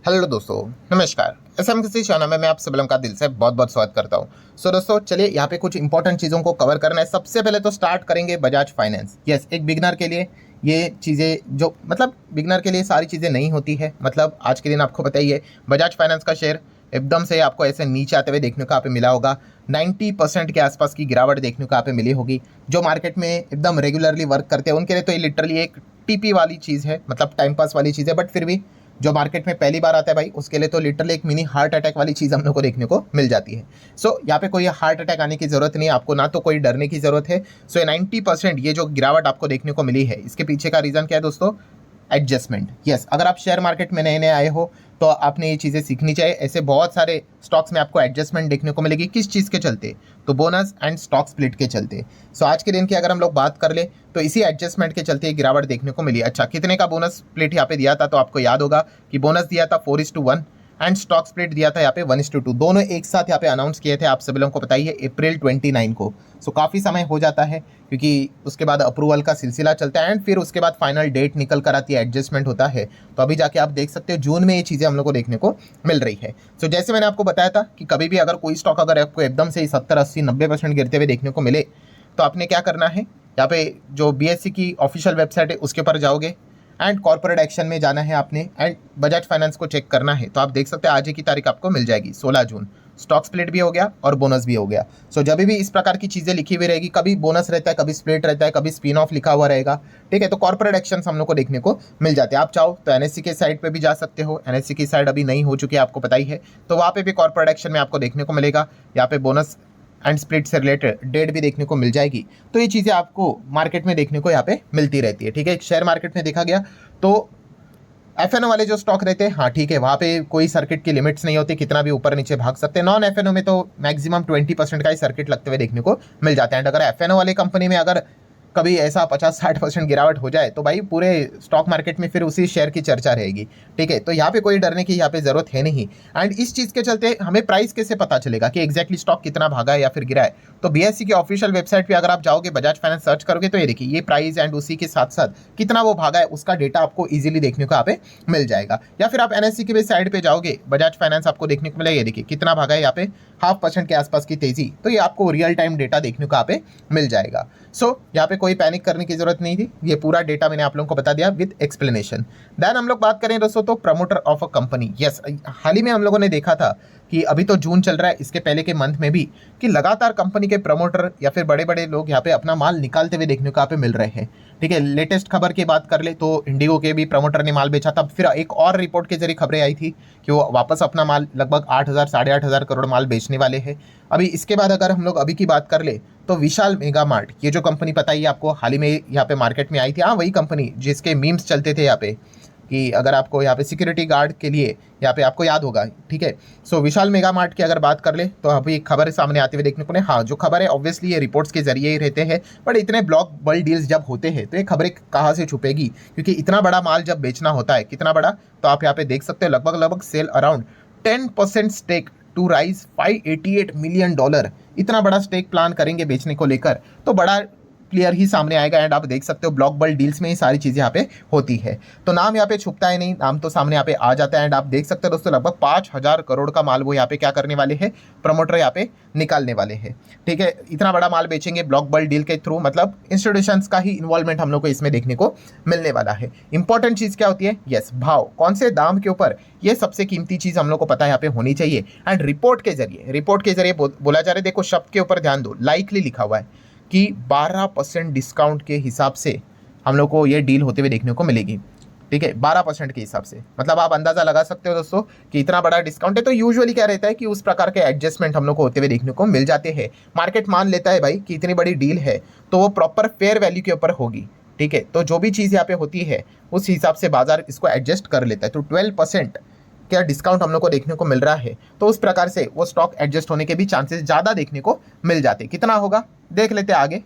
Hello दोस्तों, नमस्कार। SM किसी चैनल में मैं आप सभी का दिल से बहुत बहुत स्वागत करता हूं। दोस्तों चलिए यहाँ पे कुछ इंपॉर्टेंट चीज़ों को कवर करना है। सबसे पहले तो स्टार्ट करेंगे बजाज फाइनेंस। यस, एक बिगनर के लिए ये चीज़ें जो बिगनर के लिए सारी चीज़ें नहीं होती है। आज के दिन आपको बताइए बजाज फाइनेंस का शेयर एकदम से आपको ऐसे नीचे आते हुए देखने को यहाँ पे मिला होगा। 90% के आसपास की गिरावट देखने को यहाँ पे मिली होगी। जो मार्केट में एकदम रेगुलरली वर्क करते हैं उनके लिए तो ये लिटरली एक टीपी वाली चीज़ है, टाइम पास वाली चीज़ है। बट फिर भी जो मार्केट में पहली बार आता है भाई, उसके लिए तो लिटरली एक मिनी हार्ट अटैक वाली चीज़ हम लोग को देखने को मिल जाती है। यहाँ पे कोई हार्ट अटैक आने की ज़रूरत नहीं है आपको, ना तो कोई डरने की ज़रूरत है। 90% ये जो गिरावट आपको देखने को मिली है, इसके पीछे का रीज़न क्या है दोस्तों? एडजस्टमेंट। यस, अगर आप शेयर मार्केट में नए नए आए हो तो आपने ये चीज़ें सीखनी चाहिए। ऐसे बहुत सारे स्टॉक्स में आपको एडजस्टमेंट देखने को मिलेगी। किस चीज़ के चलते? तो बोनस एंड स्टॉक स्प्लिट के चलते। आज के दिन की अगर हम लोग बात कर ले तो इसी एडजस्टमेंट के चलते गिरावट देखने को मिली। अच्छा, कितने का बोनस स्प्लिट यहाँ पे दिया था? तो आपको याद होगा कि बोनस दिया था 4:1 एंड स्टॉक स्प्लिट दिया था यहाँ पे 1:2। दोनों एक साथ यहाँ पे अनाउंस किए थे, आप सभी लोगों को पता ही है, अप्रैल 29 को। काफ़ी समय हो जाता है क्योंकि उसके बाद अप्रूवल का सिलसिला चलता है एंड फिर उसके बाद फाइनल डेट निकल कर आती है, एडजस्टमेंट होता है। तो अभी जाके आप देख सकते हो जून में ये चीज़ें हम लोग को देखने को मिल रही है। जैसे मैंने आपको बताया था कि कभी भी अगर कोई स्टॉक अगर आपको एकदम से 70, 80, 90% गिरते हुए देखने को मिले तो आपने क्या करना है, यहाँ पे जो बीएसई की ऑफिशियल वेबसाइट है उसके ऊपर जाओगे एंड कॉर्पोरेट एक्शन में जाना है आपने एंड बजाज फाइनेंस को चेक करना है। तो आप देख सकते हैं आज की तारीख आपको मिल जाएगी 16 जून। स्टॉक स्प्लिट भी हो गया और बोनस भी हो गया। जब भी इस प्रकार की चीज़ें लिखी हुई रहेगी, कभी बोनस रहता है, कभी स्प्लिट रहता है, कभी स्पिन ऑफ लिखा हुआ रहेगा, ठीक है, तो कॉर्पोरेट एक्शन हम लोग को देखने को मिल जाते हैं। आप चाहो तो एनएससी के साइड पे भी जा सकते हो। एनएससी की साइड अभी नहीं हो चुकी है, आपको पता ही है, तो वहाँ पे भी कॉर्पोरेट एक्शन में आपको देखने को मिलेगा। यहाँ पे बोनस एंड स्प्लिट से रिलेटेड डेट भी देखने को मिल जाएगी। तो ये चीज़ें आपको मार्केट में देखने को यहाँ पे मिलती रहती है, ठीक है। शेयर मार्केट में देखा गया तो एफएनओ वाले जो स्टॉक रहते हैं, हाँ ठीक है, वहाँ पे कोई सर्किट की लिमिट्स नहीं होती, कितना भी ऊपर नीचे भाग सकते हैं। नॉन एफएनओ में तो मैक्सिमम 20% का ही सर्किट लगते हुए देखने को मिल जाता है। एंड अगर एफएनओ वाली कंपनी में अगर कभी ऐसा 50-60% गिरावट हो जाए तो भाई पूरे स्टॉक मार्केट में फिर उसी शेयर की चर्चा रहेगी, ठीक है। तो यहाँ पे कोई डरने की यहाँ पे जरूरत है नहीं। एंड इस चीज़ के चलते हमें प्राइस कैसे पता चलेगा कि एग्जैक्टली स्टॉक कितना भागा है या फिर गिरा है? तो बीएसई की ऑफिशियल वेबसाइट पे अगर आप जाओगे, बजाज फाइनेंस सर्च करोगे तो ये देखिए, ये प्राइस एंड उसी के साथ साथ कितना वो भागा है उसका डेटा आपको इजीली देखने को यहाँ पे मिल जाएगा। या फिर आप एनएससी की साइड पे जाओगे, बजाज फाइनेंस आपको देखने को मिलेगा, ये देखिए कितना भागा है यहाँ पे, 0.5% के आसपास की तेजी। तो ये आपको रियल टाइम डेटा देखने को यहाँ पे मिल जाएगा। यहाँ पे कोई पैनिक करने की जरूरत नहीं थी। ये पूरा डेटा मैंने आप लोगों को बता दिया विद एक्सप्लेनेशन। देन हम लोग बात करें दोस्तों तो promoter of a company. Yes, हाल ही में हम लोगों ने देखा था कि अभी तो जून चल रहा है, इसके पहले के मंथ में भी कि लगातार कंपनी के प्रमोटर या फिर बड़े बड़े लोग यहाँ पे अपना माल निकालते हुए देखने को यहाँ पे मिल रहे हैं, ठीक है। लेटेस्ट खबर की बात कर ले तो इंडिगो के भी प्रमोटर ने माल बेचा था। फिर एक और रिपोर्ट के जरिए खबरें आई थी कि वो वापस अपना माल लगभग 8,000 साढ़े 8,000 करोड़ माल बेचने वाले हैं। अभी इसके बाद अगर हम लोग अभी की बात कर ले तो विशाल मेगा मार्ट, ये जो कंपनी पता ही आपको हाल ही में यहाँ पे मार्केट में आई थी, हाँ वही कंपनी जिसके मीम्स चलते थे यहाँ पे कि अगर आपको यहाँ पे सिक्योरिटी गार्ड के लिए यहाँ पे आपको याद होगा, ठीक है। विशाल मेगा मार्ट की अगर बात कर ले तो अभी खबर सामने आते हुए देखने को नहीं। हाँ, जो खबर है ऑब्वियसली ये रिपोर्ट्स के जरिए ही रहते हैं, बट इतने ब्लॉक बल्ड डील्स जब होते हैं तो ये खबरें कहाँ से छुपेगी, क्योंकि इतना बड़ा माल जब बेचना होता है, कितना बड़ा, तो आप यहाँ पे देख सकते हो लगभग sale around 10% stake to raise $588 million. इतना बड़ा स्टेक प्लान करेंगे बेचने को लेकर, तो बड़ा क्लियर ही सामने आएगा। एंड आप देख सकते हो ब्लॉक बल्ड डील्स में ही सारी चीज़ें यहाँ पे होती है, तो नाम यहाँ पे छुपता है नहीं, नाम तो सामने यहाँ पे आ जाता है। एंड आप देख सकते हो दोस्तों लगभग 5,000 करोड़ का माल वो यहाँ पे क्या करने वाले हैं, प्रमोटर यहाँ पे निकालने वाले हैं, ठीक है। इतना बड़ा माल बेचेंगे ब्लॉक बल्ड डील के थ्रू, इंस्टीट्यूशंस का ही इन्वॉल्वमेंट हम लोग को इसमें देखने को मिलने वाला है। इंपॉर्टेंट चीज़ क्या होती है? यस, भाव, कौन से दाम के ऊपर, ये सबसे कीमती चीज़ हम लोग को पता है यहाँ पे होनी चाहिए। एंड रिपोर्ट के जरिए बोला जा रहा है, देखो शब्द के ऊपर ध्यान दो, लाइकली लिखा हुआ है कि 12% डिस्काउंट के हिसाब से हम लोग को ये डील होते हुए देखने को मिलेगी, ठीक है। 12% के हिसाब से आप अंदाज़ा लगा सकते हो दोस्तों कि इतना बड़ा डिस्काउंट है। तो यूजुअली क्या रहता है कि उस प्रकार के एडजस्टमेंट हम लोग को होते हुए देखने को मिल जाते हैं। मार्केट मान लेता है भाई कि इतनी बड़ी डील है तो वो प्रॉपर फेयर वैल्यू के ऊपर होगी, ठीक है। तो जो भी चीज़ यहाँ पे होती है उस हिसाब से बाजार इसको एडजस्ट कर लेता है। तो 12% क्या डिस्काउंट हम लोग को देखने को मिल रहा है, तो उस प्रकार से वो स्टॉक एडजस्ट होने के भी चांसेस ज़्यादा देखने को मिल जाते। कितना होगा देख लेते आगे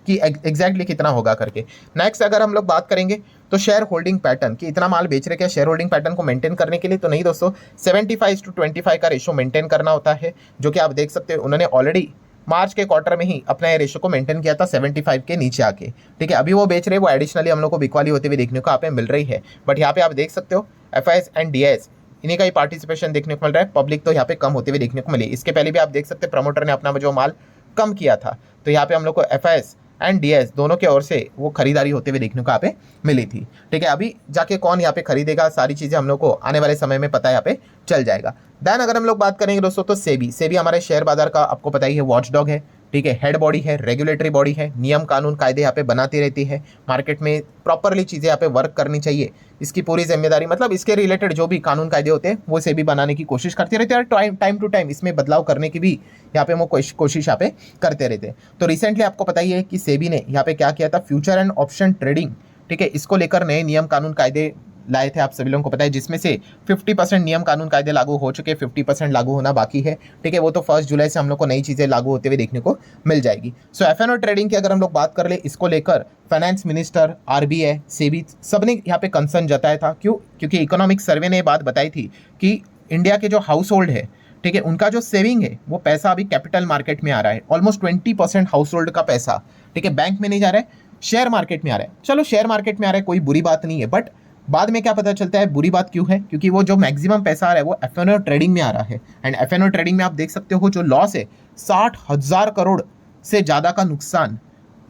कि एग्जैक्टली कितना होगा करके। नेक्स्ट अगर हम लोग बात करेंगे तो शेयर होल्डिंग पैटर्न, कि इतना माल बेच रहे क्या शेयर होल्डिंग पैटर्न को मेंटेन करने के लिए, तो नहीं दोस्तों, 75:25 का रेशो मेंटेन करना होता है, जो कि आप देख सकते हो उन्होंने ऑलरेडी मार्च के क्वार्टर में ही अपना ये रेशो को मेंटेन किया था 75 के नीचे आके, ठीक है। अभी वो बेच रहे हैं, वो एडिशनली हम लोग को बिकवाली होते हुए देखने को यहाँ पे मिल रही है। बट यहाँ पे आप देख सकते हो एफआईएस एंड डीआईएस इन्हीं का ही पार्टिसिपेशन देखने को मिल रहा है, पब्लिक तो यहाँ पे कम होते हुए देखने को मिली। इसके पहले भी आप देख सकते हैं प्रमोटर ने अपना जो माल कम किया था, तो यहाँ पे हम लोग को एफआईएस एंड डीएस दोनों की ओर से वो खरीदारी होते हुए देखने को यहाँ पे मिली थी। ठीक है, अभी जाके कौन यहाँ पे खरीदेगा, सारी चीजें हम लोग को आने वाले समय में पता यहाँ पे चल जाएगा। देन अगर हम लोग बात करेंगे दोस्तों, तो सेबी हमारे शेयर बाजार का आपको पता ही है वॉचडॉग है। ठीक है, हेड बॉडी है, रेगुलेटरी बॉडी है, नियम कानून कायदे यहाँ पे बनाती रहती है, मार्केट में प्रॉपरली चीज़ें यहाँ पे वर्क करनी चाहिए, इसकी पूरी जिम्मेदारी, मतलब इसके रिलेटेड जो भी कानून कायदे होते हैं वो सेबी बनाने की कोशिश करती रहती है, और टाइम टू टाइम इसमें बदलाव करने की भी यहाँ पे वो कोशिश यहाँ पे करते रहते हैं। तो रिसेंटली आपको पता ही है कि सेबी ने यहाँ पे क्या किया था, फ्यूचर एंड ऑप्शन ट्रेडिंग, ठीक है, इसको लेकर नए नियम कानून कायदे लाए थे, आप सभी लोगों को पता है, जिसमें से 50% नियम कानून कायदे लागू हो चुके, 50% लागू होना बाकी है। ठीक है, वो तो 1 जुलाई से हम लोग को नई चीज़ें लागू होते हुए देखने को मिल जाएगी। सो एफएनओ ट्रेडिंग की अगर हम लोग बात कर ले, इसको लेकर फाइनेंस मिनिस्टर, आरबीआई, सेबी सबने यहाँ पे कंसर्न जताया था। क्यों? क्योंकि इकोनॉमिक सर्वे ने ये बात बताई थी कि इंडिया के जो हाउस होल्ड है, ठीक है, उनका जो सेविंग है वो पैसा अभी कैपिटल मार्केट में आ रहा है, ऑलमोस्ट 20% हाउस होल्ड का पैसा, ठीक है, बैंक में नहीं जा रहा है, शेयर मार्केट में आ रहा है। चलो शेयर मार्केट में आ रहा है, कोई बुरी बात नहीं है, बट बाद में क्या पता चलता है बुरी बात क्यों है, क्योंकि वो जो मैक्सिमम पैसा आ रहा है वो एफएनओ ट्रेडिंग में आ रहा है। एंड एफएनओ ट्रेडिंग में आप देख सकते हो जो लॉस है 60,000 करोड़ से ज़्यादा का नुकसान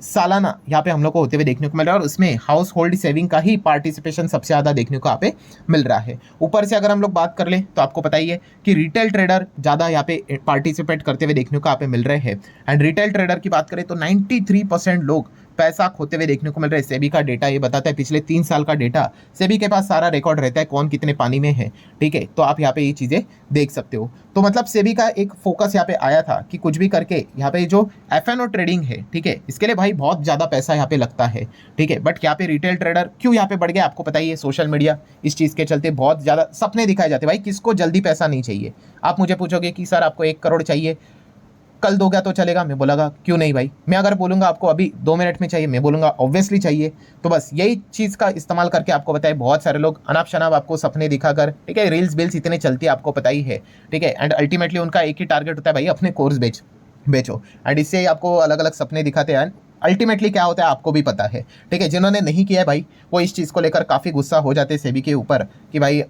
सालाना यहाँ पे हम लोग को होते हुए देखने को मिल रहा है, और उसमें हाउस होल्ड सेविंग का ही पार्टिसिपेशन सबसे ज़्यादा देखने को यहाँ पे मिल रहा है। ऊपर से अगर हम लोग बात कर ले तो आपको पता ही है कि रिटेल ट्रेडर ज़्यादा यहाँ पे पार्टिसिपेट करते हुए देखने को यहाँ पे मिल रहे हैं। एंड रिटेल ट्रेडर की बात करें तो 93% लोग पैसा खोते हुए देखने को मिल रहा है। सेबी का डेटा ये बताता है, पिछले 3 साल का डेटा, सेबी के पास सारा रिकॉर्ड रहता है कौन कितने पानी में है। ठीक है, तो आप यहाँ पे ये चीज़ें देख सकते हो। तो मतलब सेबी का एक फोकस यहाँ पे आया था कि कुछ भी करके यहाँ पे जो एफएनओ ट्रेडिंग है, ठीक है, इसके लिए भाई बहुत ज़्यादा पैसा यहाँ पे लगता है। ठीक है, बट यहाँ पे रिटेल ट्रेडर क्यों यहाँ पे बढ़ गया, आपको पता ही है, सोशल मीडिया इस चीज़ के चलते बहुत ज़्यादा सपने दिखाए जाते हैं। भाई किसको जल्दी पैसा नहीं चाहिए? आप मुझे पूछोगे कि सर आपको 1 करोड़ चाहिए, कल दोगे तो चलेगा, मैं बोलूँगा क्यों नहीं भाई। मैं अगर बोलूँगा आपको अभी 2 मिनट में चाहिए, मैं बोलूँगा ऑब्वियसली चाहिए। तो बस यही चीज़ का इस्तेमाल करके आपको पता है बहुत सारे लोग अनाप शनाप आपको सपने दिखाकर, ठीक है, रील्स बिल्स इतने चलती है आपको पता ही है। ठीक है, एंड अल्टीमेटली उनका एक ही टारगेट होता है, भाई अपने कोर्स बेचो, एंड इससे ही आपको अलग अलग सपने दिखाते हैं। अल्टीमेटली क्या होता है आपको भी पता है। ठीक है, जिन्होंने नहीं किया है भाई वो इस चीज़ को लेकर काफ़ी गुस्सा हो जाते हैं सेबी के ऊपर कि भाई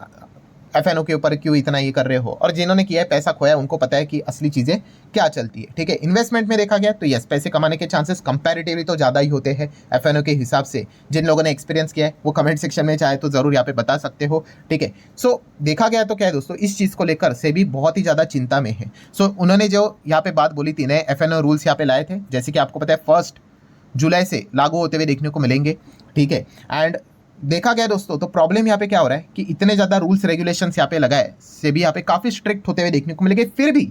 एफएनओ के ऊपर क्यों इतना ये कर रहे हो, और जिन्होंने किया है पैसा खोया उनको पता है कि असली चीज़ें क्या चलती है। ठीक है, इन्वेस्टमेंट में देखा गया तो यस, पैसे कमाने के चांसेस कंपैरेटिवली तो ज़्यादा ही होते हैं एफएनओ के हिसाब से। जिन लोगों ने एक्सपीरियंस किया है वो कमेंट सेक्शन में चाहे तो ज़रूर यहाँ पे बता सकते हो। ठीक है, सो देखा गया तो क्या है दोस्तों, इस चीज़ को लेकर सेबी बहुत ही ज़्यादा चिंता में है। सो उन्होंने जो यहाँ पे बात बोली थी, नए एफएनओ रूल्स यहाँ पे लाए थे, जैसे कि आपको पता है 1 जुलाई से लागू होते हुए देखने को मिलेंगे। ठीक है, एंड देखा गया दोस्तों तो प्रॉब्लम यहाँ पे क्या हो रहा है कि इतने ज़्यादा रूल्स रेगुलेशंस यहाँ पे लगाए, सेबी यहाँ पे काफ़ी स्ट्रिक्ट होते हुए देखने को मिलेंगे। फिर भी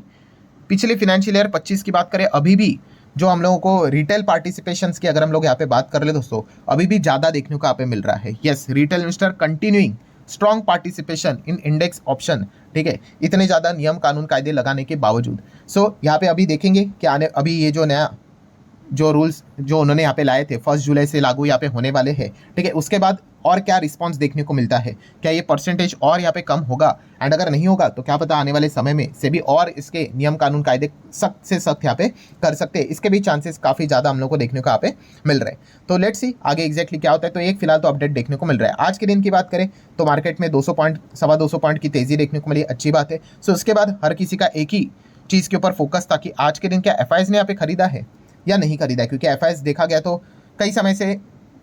पिछले फिनेंशियल ईयर 25 की बात करें, अभी भी जो हम लोगों को रिटेल पार्टिसिपेशंस की अगर हम लोग यहाँ पे बात कर ले दोस्तों, अभी भी ज़्यादा देखने को यहाँ पे मिल रहा है। Yes, retail investor continuing strong participation in index option. ठीक है, इतने ज़्यादा नियम कानून कायदे लगाने के बावजूद। सो यहाँ पे अभी देखेंगे कि आने अभी ये जो नया जो रूल्स जो उन्होंने यहाँ पे लाए थे 1 जुलाई से लागू यहाँ पे होने वाले हैं। ठीक है, उसके बाद और क्या रिस्पांस देखने को मिलता है, क्या ये परसेंटेज और यहाँ पे कम होगा, एंड अगर नहीं होगा तो क्या पता आने वाले समय में से भी और इसके नियम कानून कायदे सख्त से सख्त यहाँ पे कर सकते हैं। इसके भी चांसेस काफ़ी ज़्यादा हम लोग को देखने को यहाँ पे मिल रहे हैं। तो लेट्स सी आगे एग्जैक्टली क्या होता है। तो एक फिलहाल तो अपडेट देखने को मिल रहा है। आज के दिन की बात करें तो मार्केट में 200 पॉइंट 250 पॉइंट की तेज़ी देखने को मिली, अच्छी बात है। सो उसके बाद हर किसी का एक ही चीज़ के ऊपर फोकस था कि आज के दिन क्या एफआईआईज़ ने यहाँ पे खरीदा है या नहीं खरीदा है, क्योंकि एफआईआईज़ देखा गया तो कई समय से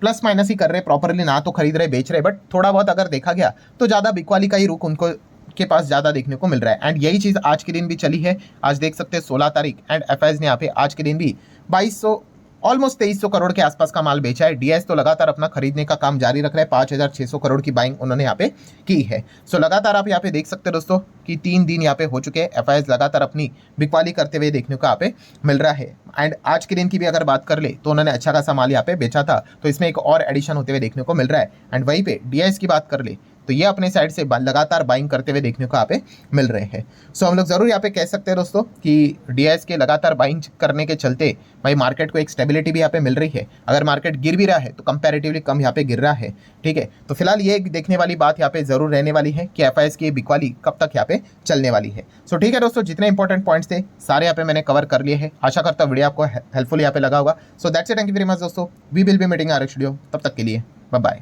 प्लस माइनस ही कर रहे, प्रॉपरली ना तो खरीद रहे बेच रहे, बट थोड़ा बहुत अगर देखा गया तो ज़्यादा बिकवाली का ही रुख उनको के पास ज़्यादा देखने को मिल रहा है। एंड यही चीज़ आज के दिन भी चली है। आज देख सकते हैं 16 तारीख, एंड एफआईआईज़ ने यहाँ पे आज के दिन भी 2200 ऑलमोस्ट 2300 करोड़ के आसपास का माल बेचा है। डीएस तो लगातार अपना खरीदने का काम जारी रख रहा है, 5600 करोड़ की बाइंग उन्होंने यहाँ पे की है। सो लगातार आप यहाँ पे देख सकते हैं दोस्तों कि 3 दिन यहाँ पे हो चुके हैं, एफआईआईज़ लगातार अपनी बिकवाली करते हुए देखने को यहाँ पे मिल रहा है। एंड आज के दिन की भी अगर बात कर ले तो उन्होंने अच्छा खासा माल यहाँ पे बेचा था, तो इसमें एक और एडिशन होते हुए देखने को मिल रहा है। एंड वहीं पे डीएस की बात कर ले तो ये अपने साइड से लगातार बाइंग करते हुए देखने को यहाँ पे मिल रहे हैं। सो हम लोग जरूर यहाँ पे कह सकते हैं दोस्तों कि डीएस के लगातार बाइंग करने के चलते भाई मार्केट को एक स्टेबिलिटी भी यहाँ पे मिल रही है। अगर मार्केट गिर भी रहा है तो कंपैरेटिवली कम यहाँ पे गिर रहा है। ठीक है, तो फिलहाल ये देखने वाली बात यहाँ पे जरूर रहने वाली है कि एफआईआईज़ की बिकवाली कब तक यहाँ पे चलने वाली है। सो ठीक है दोस्तों, जितने इंपॉर्टेंट पॉइंट्स थे सारे यहाँ पे मैंने कवर कर लिए हैं। आशा करता हूँ वीडियो आपको हेल्पफुल यहाँ पे लगा होगा। So that's it, thank you very much दोस्तों, we will be meeting our next video. तब तक के लिए बाय बाय।